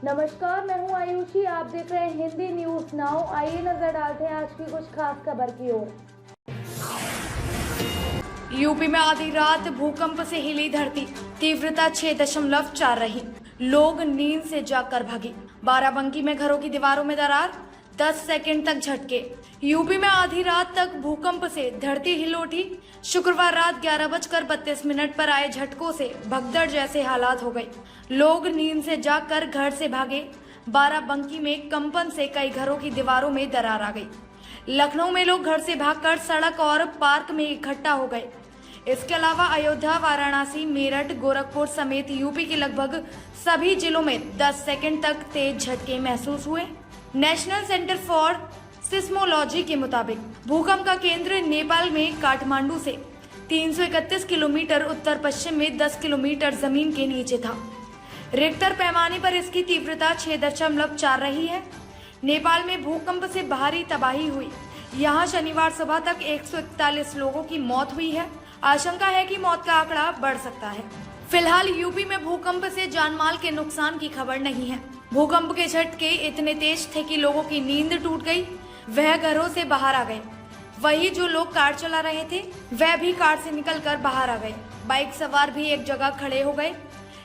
नमस्कार, मैं हूं आयुषी। आप देख रहे हैं हिंदी न्यूज नाउ। आइए नजर डालते हैं आज की कुछ खास खबर की ओर। यूपी में आधी रात भूकंप से हिली धरती, तीव्रता 6.4 रही। लोग नींद से जागकर भागे। बाराबंकी में घरों की दीवारों में दरार, 10 सेकंड तक झटके। यूपी में आधी रात तक भूकंप से धरती हिल उठी। शुक्रवार रात 11:32 पर आए झटकों से भगदड़ जैसे हालात हो गए। लोग नींद से जागकर घर से भागे। बाराबंकी में कंपन से कई घरों की दीवारों में दरार आ गई। लखनऊ में लोग घर से भागकर सड़क और पार्क में इकट्ठा हो गए। इसके अलावा अयोध्या, वाराणसी, मेरठ, गोरखपुर समेत यूपी के लगभग सभी जिलों में 10 सेकंड तक तेज झटके महसूस हुए। नेशनल सेंटर फॉर सिस्मोलॉजी के मुताबिक भूकंप का केंद्र नेपाल में काठमांडू से 331 किलोमीटर उत्तर पश्चिम में 10 किलोमीटर जमीन के नीचे था। रिक्टर पैमाने पर इसकी तीव्रता 6.4 रही है। नेपाल में भूकंप से भारी तबाही हुई। यहाँ शनिवार सुबह तक 141 लोगों की मौत हुई है। आशंका है कि मौत का आंकड़ा बढ़ सकता है। फिलहाल यूपी में भूकंप से जानमाल के नुकसान की खबर नहीं है। भूकंप के झटके इतने तेज थे कि लोगों की नींद टूट गई। वह घरों से बाहर आ गए। वही जो लोग कार चला रहे थे वह भी कार से निकलकर बाहर आ गए। बाइक सवार भी एक जगह खड़े हो गए।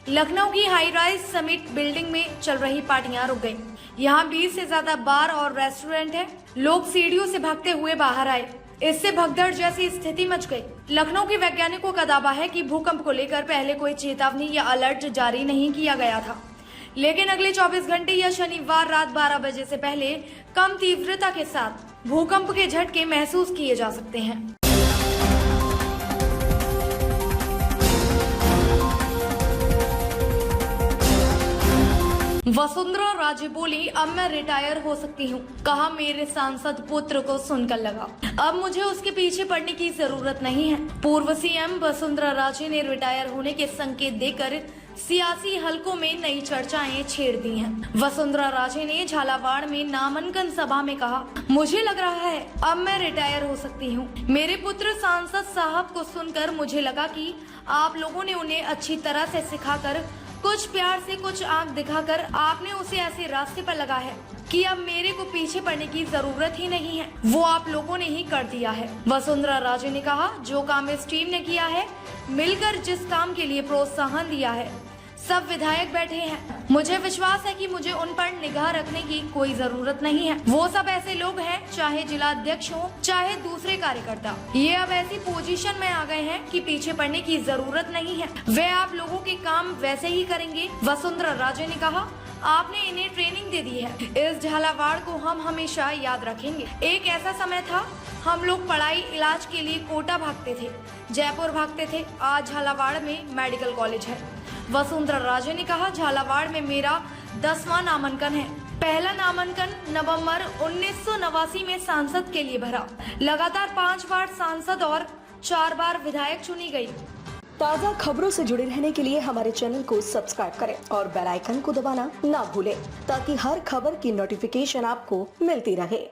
लखनऊ की हाई राइज समिट बिल्डिंग में चल रही पार्टियां रुक गईं। यहाँ 20 से ज्यादा बार और रेस्टोरेंट है। लोग सीढ़ियों से भागते हुए बाहर आए। इससे भगदड़ जैसी स्थिति मच गई। लखनऊ के वैज्ञानिकों का दावा है कि भूकंप को लेकर पहले कोई चेतावनी या अलर्ट जारी नहीं किया गया था, लेकिन अगले 24 घंटे या शनिवार रात 12 बजे से पहले कम तीव्रता के साथ भूकंप के झटके महसूस किए जा सकते हैं। वसुंधरा राजे बोली, अब मैं रिटायर हो सकती हूँ। कहा, मेरे सांसद पुत्र को सुनकर लगा अब मुझे उसके पीछे पड़ने की जरूरत नहीं है। पूर्व सीएम वसुंधरा राजे ने रिटायर होने के संकेत देकर सियासी हलकों में नई चर्चाएं छेड़ दी हैं। वसुंधरा राजे ने झालावाड़ में नामांकन सभा में कहा, मुझे लग रहा है अब मैं रिटायर हो सकती हूँ। मेरे पुत्र सांसद साहब को सुनकर मुझे लगा कि आप लोगों ने उन्हें अच्छी तरह से सिखाकर, कुछ प्यार से, कुछ आंख दिखाकर आपने उसे ऐसे रास्ते पर लगा है कि अब मेरे को पीछे पड़ने की जरूरत ही नहीं है। वो आप लोगों ने ही कर दिया है। वसुंधरा राजे ने कहा, जो काम इस टीम ने किया है, मिलकर जिस काम के लिए प्रोत्साहन दिया है, सब विधायक बैठे हैं। मुझे विश्वास है कि मुझे उन पर निगाह रखने की कोई जरूरत नहीं है। वो सब ऐसे लोग हैं, चाहे जिला अध्यक्ष हो, चाहे दूसरे कार्यकर्ता, ये अब ऐसी पोजीशन में आ गए हैं कि पीछे पड़ने की जरूरत नहीं है। वे आप लोगों के काम वैसे ही करेंगे। वसुंधरा राजे ने कहा, आपने इन्हें ट्रेनिंग दे दी है। इस झालावाड़ को हम हमेशा याद रखेंगे। एक ऐसा समय था, हम लोग पढ़ाई इलाज के लिए कोटा भागते थे, जयपुर भागते थे। आज झालावाड़ में मेडिकल कॉलेज है। वसुंधरा राजे ने कहा, झालावाड़ में मेरा 10वां नामांकन है। पहला नामांकन नवंबर 1989 में सांसद के लिए भरा। लगातार 5 बार सांसद और 4 बार विधायक चुनी गई। ताज़ा खबरों से जुड़े रहने के लिए हमारे चैनल को सब्सक्राइब करें और बेल आइकन को दबाना ना भूलें, ताकि हर खबर की नोटिफिकेशन आपको मिलती रहे।